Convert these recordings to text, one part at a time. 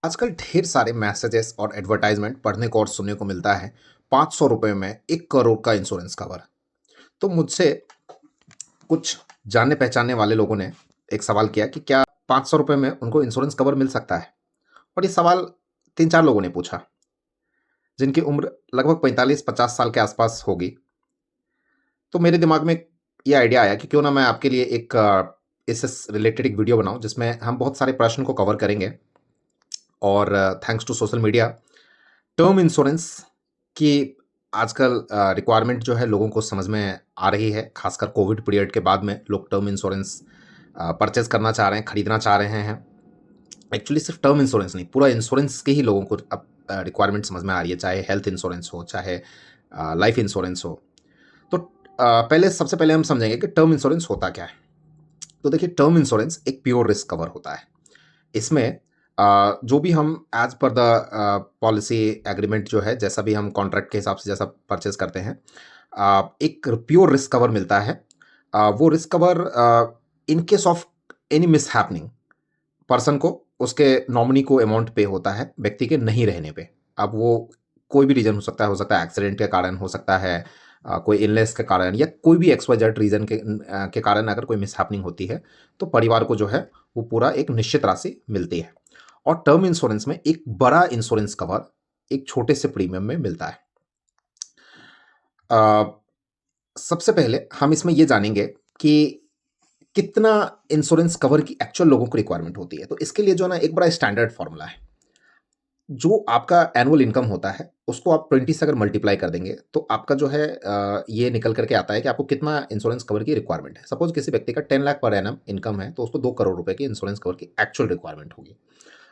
आजकल ढेर सारे मैसेजेस और एडवर्टाइजमेंट पढ़ने को और सुनने को मिलता है। 500 रुपये में 1 करोड़ का इंश्योरेंस कवर। तो मुझसे कुछ जानने पहचानने वाले लोगों ने एक सवाल किया कि क्या 500 रुपये में उनको इंश्योरेंस कवर मिल सकता है। और ये सवाल तीन चार लोगों ने पूछा, जिनकी उम्र लगभग 45-50 साल के आसपास होगी। तो मेरे दिमाग में ये आइडिया आया कि क्यों ना मैं आपके लिए एक इससे रिलेटेड एक वीडियो बनाऊं, जिसमें हम बहुत सारे प्रश्न को कवर करेंगे। और thanks to social media, term insurance की आजकल रिक्वायरमेंट जो है लोगों को समझ में आ रही है। खासकर कोविड पीरियड के बाद में लोग टर्म इंश्योरेंस परचेज करना चाह रहे हैं, खरीदना चाह रहे हैं। एक्चुअली सिर्फ टर्म इंश्योरेंस नहीं, पूरा इंश्योरेंस के ही लोगों को अब रिक्वायरमेंट समझ में आ रही है, चाहे हेल्थ इंश्योरेंस हो, चाहे लाइफ इंश्योरेंस हो। तो पहले सबसे पहले हम समझेंगे कि टर्म इंश्योरेंस होता क्या है। तो देखिए, टर्म इंश्योरेंस एक प्योर रिस्क कवर होता है। इसमें जो भी हम as per the policy agreement जो है, जैसा भी हम कॉन्ट्रैक्ट के हिसाब से जैसा परचेज करते हैं, एक प्योर रिस्क कवर मिलता है। वो risk cover in case of any miss happening, person को, उसके नॉमिनी को अमाउंट पे होता है व्यक्ति के नहीं रहने पे। अब वो कोई भी रीज़न हो सकता है एक्सीडेंट के कारण, हो सकता है कोई इलनेस के कारण, या कोई भी XYZ रीज़न के कारण अगर कोई मिस हैपनिंग होती है, तो परिवार को जो है वो पूरा एक निश्चित राशि मिलती है। और टर्म इंश्योरेंस में एक बड़ा इंश्योरेंस कवर एक छोटे से प्रीमियम में मिलता है। अ, सबसे पहले हम इसमें ये जानेंगे कि कितना इंश्योरेंस कवर की एक्चुअल लोगों को रिक्वायरमेंट होती है। तो इसके लिए जो है ना, एक बड़ा स्टैंडर्ड फॉर्मूला है। जो आपका एनुअल इनकम होता है, उसको आप 20 से अगर मल्टीप्लाई कर देंगे, तो आपका जो है ये निकल करके आता है कि आपको कितना इंश्योरेंस कवर की रिक्वायरमेंट है। सपोज किसी व्यक्ति का 10 लाख पर एनम इनकम है, तो उसको 2 करोड़ रुपए की इंश्योरेंस कवर की एक्चुअल रिक्वायरमेंट होगी।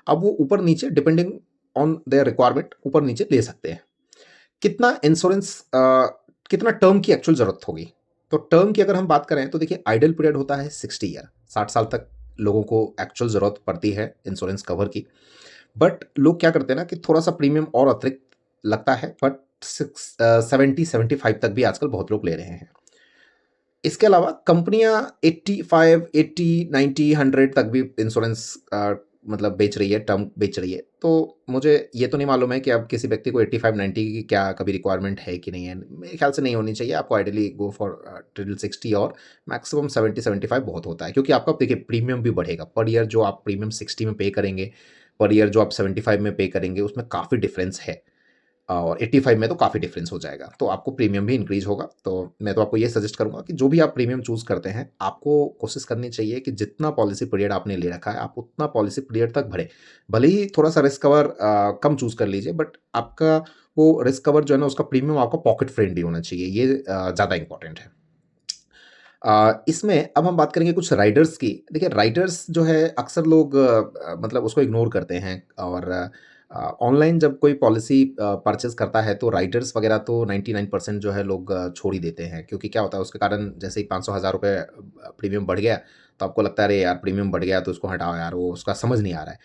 अब वो ऊपर नीचे डिपेंडिंग ऑन देयर रिक्वायरमेंट ऊपर नीचे ले सकते हैं। कितना इंश्योरेंस कितना टर्म की एक्चुअल ज़रूरत होगी। तो टर्म की अगर हम बात करें, तो देखिए, आइडल पीरियड होता है 60 ईयर, 60 साल तक लोगों को एक्चुअल ज़रूरत पड़ती है इंश्योरेंस कवर की। बट लोग क्या करते हैं ना, कि थोड़ा सा प्रीमियम और अतिरिक्त लगता है, बट 70-75 तक भी आजकल बहुत लोग ले रहे हैं। इसके अलावा कंपनियां 85, 80, 90, 100 तक भी इंश्योरेंस मतलब बेच रही है, टर्म बेच रही है। तो मुझे ये तो नहीं मालूम है कि अब किसी व्यक्ति को 85, 90 की क्या कभी रिक्वायरमेंट है कि नहीं है। मेरे ख्याल से नहीं होनी चाहिए। आपको आइडियली गो फॉर ट्रिपल 60, और मैक्सिमम 70-75 बहुत होता है, क्योंकि आपका देखिए प्रीमियम भी बढ़ेगा पर ईयर। जो आप प्रीमियम 60 में पे करेंगे, पर ईयर जो आप 75 में पे करेंगे, उसमें काफ़ी डिफरेंस है। और 85 में तो काफ़ी डिफरेंस हो जाएगा, तो आपको प्रीमियम भी इंक्रीज होगा। तो मैं तो आपको ये सजेस्ट करूंगा कि जो भी आप प्रीमियम चूज़ करते हैं, आपको कोशिश करनी चाहिए कि जितना पॉलिसी पीरियड आपने ले रखा है, आप उतना पॉलिसी पीरियड तक भरें। भले ही थोड़ा सा रिस्क कवर कम चूज़ कर लीजिए, बट आपका वो रिस्क कवर जो है ना, उसका प्रीमियम आपका पॉकेट फ्रेंडली होना चाहिए। ये ज़्यादा इंपॉर्टेंट है। इसमें अब हम बात करेंगे कुछ राइडर्स की। देखिए, राइडर्स जो है अक्सर लोग मतलब उसको इग्नोर करते हैं। और ऑनलाइन जब कोई पॉलिसी परचेज़ करता है, तो राइडर्स वगैरह तो 99% जो है लोग छोड़ ही देते हैं, क्योंकि क्या होता है उसके कारण, जैसे ही 500 हज़ार रुपये प्रीमियम बढ़ गया, तो आपको लगता है अरे यार प्रीमियम बढ़ गया तो उसको हटाओ यार, वो उसका समझ नहीं आ रहा है।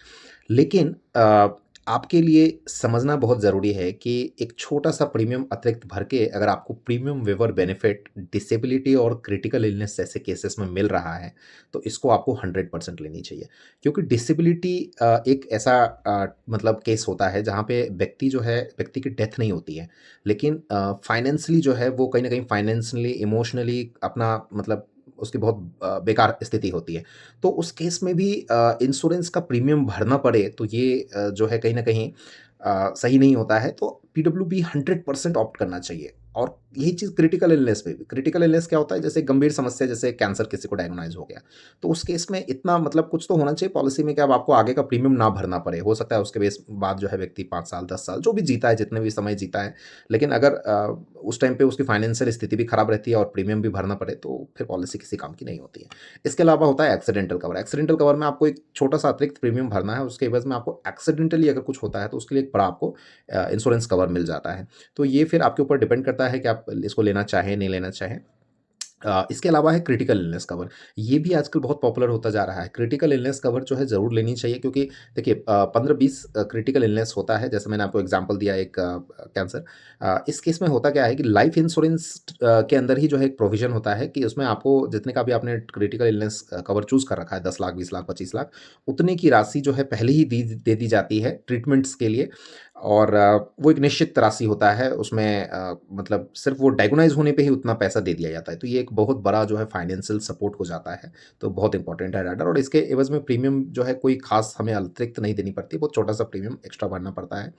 लेकिन आपके लिए समझना बहुत ज़रूरी है कि एक छोटा-सा प्रीमियम अतिरिक्त भर के अगर आपको प्रीमियम वेवर बेनिफिट डिसेबिलिटी और क्रिटिकल इलनेस जैसे केसेस में मिल रहा है, तो इसको आपको 100% लेनी चाहिए। क्योंकि डिसेबिलिटी एक ऐसा मतलब केस होता है जहाँ पे व्यक्ति की डेथ नहीं होती है, लेकिन फाइनेंशियली जो है वो कहीं न कहीं फाइनेंशियली, इमोशनली अपना मतलब उसकी बहुत बेकार स्थिति होती है। तो उस केस में भी इंश्योरेंस का प्रीमियम भरना पड़े, तो ये जो है कहीं न कहीं सही नहीं होता है। तो पीडब्ल्यूबी 100% ऑप्ट करना चाहिए। और यही चीज़ क्रिटिकल इलनेस पे भी। क्रिटिकल इलनेस क्या होता है, जैसे गंभीर समस्या, जैसे कैंसर किसी को डायग्नोज़ हो गया, तो उस केस में इतना मतलब कुछ तो होना चाहिए पॉलिसी में कि अब आपको आगे का प्रीमियम ना भरना पड़े। हो सकता है उसके बेस बाद जो है व्यक्ति 5 साल, 10 साल जो भी जीता है, जितने भी समय जीता है, लेकिन अगर उस टाइम पे उसकी फाइनेंशियल स्थिति भी खराब रहती है और प्रीमियम भी भरना पड़े, तो फिर पॉलिसी किसी काम की नहीं होती है। इसके अलावा होता है एक्सीडेंटल कवर। एक्सीडेंटल कवर में आपको एक छोटा-सा अतिरिक्त प्रीमियम भरना है, उसके एवज़ में आपको एक्सीडेंटली अगर कुछ होता है, तो उसके लिए एक बड़ा आपको इंश्योरेंस कवर मिल जाता है। तो ये फिर आपके ऊपर डिपेंड करता है कि आप इसको लेना चाहें, नहीं लेना चाहें। इसके अलावा है क्रिटिकल इलनेस कवर। ये भी आजकल बहुत पॉपुलर होता जा रहा है। क्रिटिकल इलनेस कवर जो है ज़रूर लेनी चाहिए, क्योंकि देखिए 15-20 क्रिटिकल इलनेस होता है। जैसे मैंने आपको एग्जांपल दिया एक कैंसर। इस केस में होता क्या है कि लाइफ इंश्योरेंस के अंदर ही जो है एक प्रोविज़न होता है कि उसमें आपको जितने का भी आपने क्रिटिकल इलनेस कवर चूज़ कर रखा है, 10 लाख, 20 लाख, 25 लाख, उतने की राशि जो है पहले ही दे दी जाती है ट्रीटमेंट्स के लिए। और वो एक निश्चित राशि होता है उसमें, मतलब सिर्फ वो डायग्नोज़ होने पे ही उतना पैसा दे दिया जाता है। तो ये एक बहुत बड़ा जो है फाइनेंशियल सपोर्ट हो जाता है। तो बहुत इंपॉर्टेंट है राइडर, और इसके एवज़ में प्रीमियम जो है कोई ख़ास हमें अतिरिक्त नहीं देनी पड़ती, बहुत छोटा-सा प्रीमियम एक्स्ट्रा भरना पड़ता है।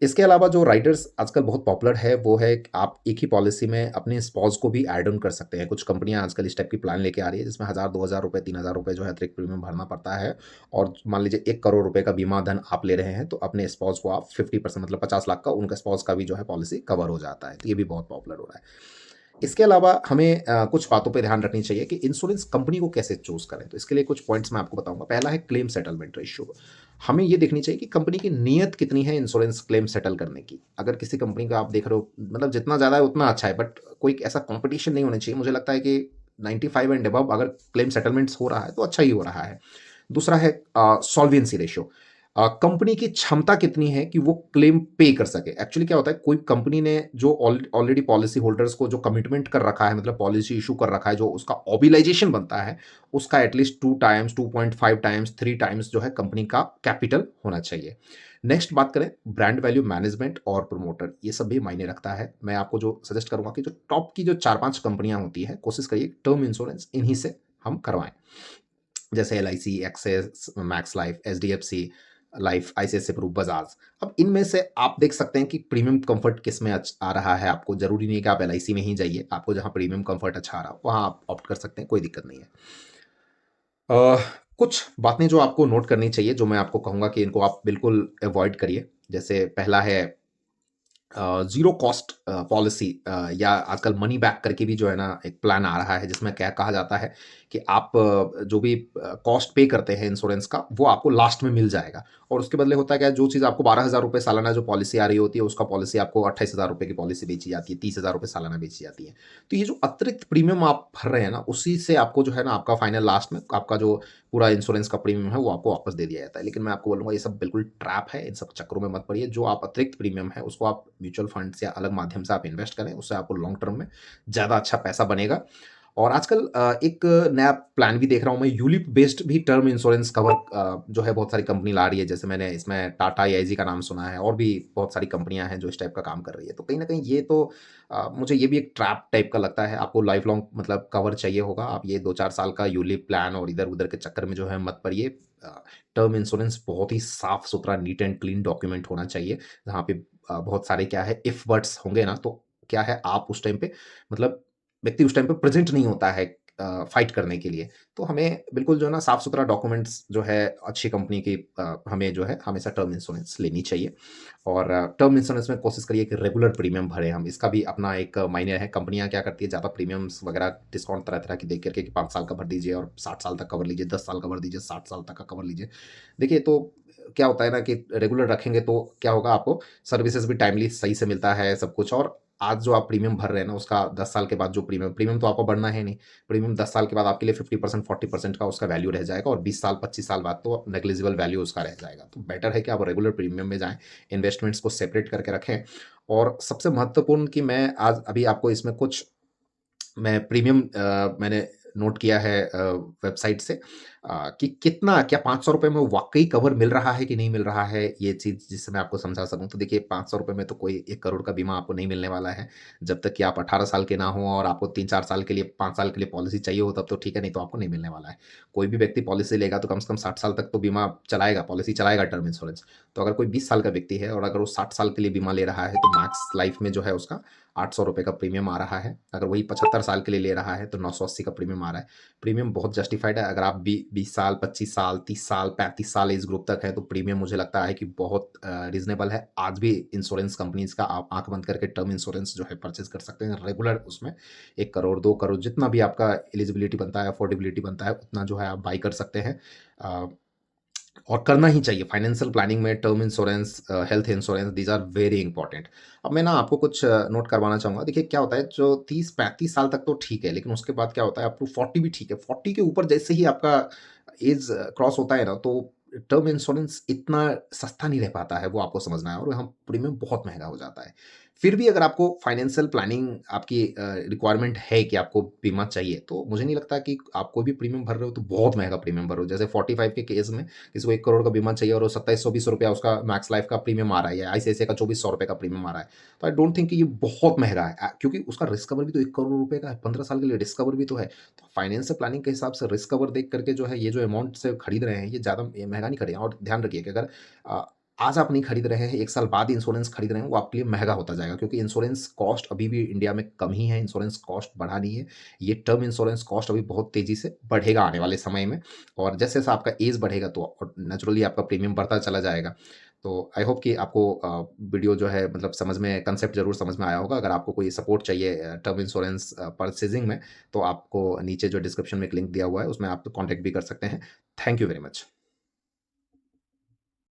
इसके अलावा जो राइडर्स आजकल बहुत पॉपुलर है, वो है कि आप एक ही पॉलिसी में अपने स्पाउस को भी ऐड ऑन कर सकते हैं। कुछ कंपनियाँ आजकल इस टाइप की प्लान लेके आ रही है, जिसमें 1000, 2000 रुपए, 3000 रुपए जो है अतिरिक्त प्रीमियम भरना पड़ता है। और मान लीजिए 1 करोड़ रुपए का बीमा धन आप ले रहे हैं, तो अपने स्पाउस को आप 50% मतलब 50 लाख का उनका स्पाउस का भी जो है पॉलिसी कवर हो जाता है। तो ये भी बहुत पॉपुलर हो रहा है। इसके अलावा हमें कुछ बातों पे ध्यान रखनी चाहिए कि इंश्योरेंस कंपनी को कैसे चूज़ करें। तो इसके लिए कुछ पॉइंट्स मैं आपको बताऊँगा। पहला है क्लेम सेटलमेंट रेशियो। हमें ये देखनी चाहिए कि कंपनी की नीयत कितनी है इंश्योरेंस क्लेम सेटल करने की। अगर किसी कंपनी का आप देख रहे हो, मतलब जितना ज़्यादा है उतना अच्छा है, बट कोई ऐसा कॉम्पिटिशन नहीं होना चाहिए। मुझे लगता है कि 95 एंड अबव अगर क्लेम सेटलमेंट्स हो रहा है तो अच्छा ही हो रहा है। दूसरा है सॉल्वेंसी रेशियो। कंपनी की क्षमता कितनी है कि वो क्लेम पे कर सके। एक्चुअली क्या होता है, कोई कंपनी ने जो ऑलरेडी पॉलिसी होल्डर्स को जो कमिटमेंट कर रखा है, मतलब पॉलिसी इशू कर रखा है, जो उसका ऑबिलाइजेशन बनता है, उसका एटलीस्ट 2 टाइम्स, 2.5 टाइम्स, 3 टाइम्स जो है कंपनी का कैपिटल होना चाहिए। नेक्स्ट बात करें, ब्रांड वैल्यू मैनेजमेंट और प्रमोटर, ये सब भी मायने रखता है। मैं आपको जो सजेस्ट करूंगा कि जो टॉप की जो 4-5 कंपनियां होती हैं, कोशिश करिए टर्म इंश्योरेंस इन्हीं से हम करवाएं। जैसे LIC, Axis, Max Life, HDFC Life, ICICI Pru, Bajaj. अब इनमें से आप देख सकते हैं कि प्रीमियम कंफर्ट किस में आ रहा है आपको। जरूरी नहीं है कि आप एलआईसी में ही जाइए, आपको जहां प्रीमियम कंफर्ट अच्छा आ रहा हो वहां आप ऑप्ट कर सकते हैं, कोई दिक्कत नहीं है। अ, कुछ बातें जो आपको नोट करनी चाहिए, जो मैं आपको कहूंगा कि इनको आप बिल्कुल अवॉइड करिए। जैसे पहला है ज़ीरो कॉस्ट पॉलिसी, या आजकल मनी बैक करके भी जो है ना एक प्लान आ रहा है, जिसमें क्या कहा जाता है कि आप जो भी कॉस्ट पे करते हैं इंश्योरेंस का, वो आपको लास्ट में मिल जाएगा। और उसके बदले होता है क्या, जो चीज़ आपको 12,000 रुपये सालाना जो पॉलिसी आ रही होती है, उसका पॉलिसी आपको 28,000 रुपये की पॉलिसी बेची जाती है, 30,000 रुपये सालाना बेची जाती है। तो ये जो अतिरिक्त प्रीमियम आप भर रहे हैं ना, उसी से आपको जो है ना आपका फाइनल लास्ट में आपका जो पूरा इंश्योरेंस का प्रीमियम है वो आपको वापस दे दिया जाता है। लेकिन मैं आपको बोलूँगा ये सब बिल्कुल ट्रैप है, इन सब चक्करों में मत पड़िए। जो आप अतिरिक्त प्रीमियम है उसको आप म्यूचुअल फंड्स या अलग माध्यम से आप इन्वेस्ट करें, उससे आपको लॉन्ग टर्म में ज़्यादा अच्छा पैसा बनेगा। और आजकल एक नया प्लान भी देख रहा हूँ मैं, यूलिप बेस्ड भी टर्म इंश्योरेंस कवर जो है बहुत सारी कंपनी ला रही है। जैसे मैंने इसमें टाटा एआईजी का नाम सुना है, और भी बहुत सारी कंपनियां हैं जो इस टाइप का काम कर रही है। तो कहीं ना कहीं ये तो मुझे ये भी एक ट्रैप टाइप का लगता है। आपको लाइफ लॉन्ग मतलब कवर चाहिए होगा, आप ये 2-4 साल का यूलिप प्लान और इधर उधर के चक्कर में जो है मत पड़िए। टर्म इंश्योरेंस बहुत ही साफ सुथरा, नीट एंड क्लीन डॉक्यूमेंट होना चाहिए, जहाँ पे बहुत सारे क्या है इफ वर्ड्स होंगे ना, तो क्या है आप उस टाइम पे, मतलब व्यक्ति उस टाइम पे प्रेजेंट नहीं होता है फाइट करने के लिए। तो हमें बिल्कुल जो है ना साफ सुथरा डॉक्यूमेंट्स जो है अच्छी कंपनी की हमें जो है हमेशा टर्म इंश्योरेंस लेनी चाहिए। और टर्म इंश्योरेंस में कोशिश करिए कि रेगुलर प्रीमियम भरें हम। इसका भी अपना एक मायने है। कंपनियां क्या करती है, ज़्यादा प्रीमियम्स वगैरह डिस्काउंट तरह तरह की देख करके कि 5 साल का भर दीजिए और 60 साल तक कवर लीजिए, 10 साल का भर दीजिए, 60 साल तक का कवर लीजिए। देखिए तो क्या होता है ना कि रेगुलर रखेंगे तो क्या होगा, आपको सर्विसेज भी टाइमली सही से मिलता है सब कुछ। और आज जो आप प्रीमियम भर रहे हैं ना, उसका 10 साल के बाद जो प्रीमियम प्रीमियम तो आपको बढ़ना है नहीं। प्रीमियम 10 साल के बाद आपके लिए 50% 40% का उसका वैल्यू रह जाएगा, और 20 साल 25 साल बाद तो नेग्लिजिबल वैल्यू उसका रह जाएगा। तो बेटर है कि आप रेगुलर प्रीमियम में जाएं, इन्वेस्टमेंट्स को सेपरेट करके रखें। और सबसे महत्वपूर्ण कि मैं आज अभी आपको इसमें कुछ मैं प्रीमियम मैंने नोट किया है वेबसाइट से, कि कितना क्या 500 रुपए में वाक़ई कवर मिल रहा है कि नहीं मिल रहा है, ये चीज़ जिससे मैं आपको समझा सकूँ। तो देखिए 500 रुपए में तो कोई 1 करोड़ का बीमा आपको नहीं मिलने वाला है। जब तक कि आप 18 साल के ना हों और आपको 3-4 साल के लिए, 5 साल के लिए पॉलिसी चाहिए हो, तब तो ठीक है, नहीं तो आपको नहीं मिलने वाला है। कोई भी व्यक्ति पॉलिसी लेगा तो कम से कम 60 साल तक तो बीमा चलाएगा, पॉलिसी चलाएगा टर्म इंश्योरेंस। तो अगर कोई 20 साल का व्यक्ति है और अगर वो 60 साल के लिए बीमा ले रहा है, तो मैक्स लाइफ में जो है उसका 800 रुपए का प्रीमियम आ रहा है। अगर वही 75 साल के लिए ले रहा है तो 980 का प्रीमियम आ रहा है। प्रीमियम बहुत जस्टिफाइड है। अगर आप 20 साल, 25 साल, 30 साल, 35 साल एज ग्रुप तक है, तो प्रीमियम मुझे लगता है कि बहुत रीजनेबल है। आज भी इंश्योरेंस कंपनीज का आप आंख बंद करके टर्म इंश्योरेंस जो है परचेज कर सकते हैं रेगुलर। उसमें 1 करोड़, 2 करोड़, जितना भी आपका एलिजिबिलिटी बनता है, अफोर्डेबिलिटी बनता है, उतना जो है आप बाई कर सकते हैं। और करना ही चाहिए। फाइनेंशियल प्लानिंग में term insurance, health insurance, these are very important. अब मैं ना आपको कुछ नोट करवाना चाहूँगा। देखिए क्या होता है, जो 30-35 साल तक तो ठीक है, लेकिन उसके बाद क्या होता है, अप टू 40 भी ठीक है। 40 के ऊपर जैसे ही आपका एज क्रॉस होता है ना, तो टर्म इंश्योरेंस इतना सस्ता नहीं रह पाता है, वो आपको समझना है, और यहाँ प्रीमियम बहुत महँगा हो जाता है। फिर भी अगर आपको फाइनेंशियल प्लानिंग आपकी रिक्वायरमेंट है कि आपको बीमा चाहिए, तो मुझे नहीं लगता कि आप कोई भी प्रीमियम भर रहे हो तो बहुत महँगा प्रीमियम भर रहे हो। जैसे 45 के केस में किसी को 1 करोड़ का बीमा चाहिए और वो 2720 रुपया उसका मैक्स लाइफ का प्रीमियम आ रहा है, या आईसीआईसीआई का 2400 रुपए का प्रीमियम आ रहा है। तो आई डोंट थिंक कि ये बहुत महँगा है, क्योंकि उसका रिस्क कवर भी तो 1 करोड़ रुपए का है, 15 साल के लिए रिस्क कवर भी तो है। तो फाइनेंशियल प्लानिंग के हिसाब से रिस्क कवर देख करके जो है, ये जो अमाउंट से खरीद रहे हैं, ये ज़्यादा ये महँगा नहीं खरीदें। और ध्यान रखिए कि अगर अ, आज आप नहीं खरीद रहे हैं, 1 साल बाद इंश्योरेंस खरीद रहे हैं, वो आपके लिए महँगा होता जाएगा, क्योंकि इंश्योरेंस कॉस्ट अभी भी इंडिया में कम ही है, इंश्योरेंस कॉस्ट बढ़ा नहीं है। ये टर्म इंश्योरेंस कॉस्ट अभी बहुत तेज़ी से बढ़ेगा आने वाले समय में, और जैसे-जैसे आपका एज बढ़ेगा तो नेचुरली आपका प्रीमियम बढ़ता चला जाएगा। तो आई होप कि आपको वीडियो जो है मतलब समझ में, कांसेप्ट ज़रूर समझ में आया होगा। अगर आपको कोई सपोर्ट चाहिए टर्म इंश्योरेंस परचेज़िंग में, तो आपको नीचे जो डिस्क्रिप्शन में एक लिंक दिया हुआ है, उसमें आप कॉन्टैक्ट भी कर सकते हैं। Thank you very much.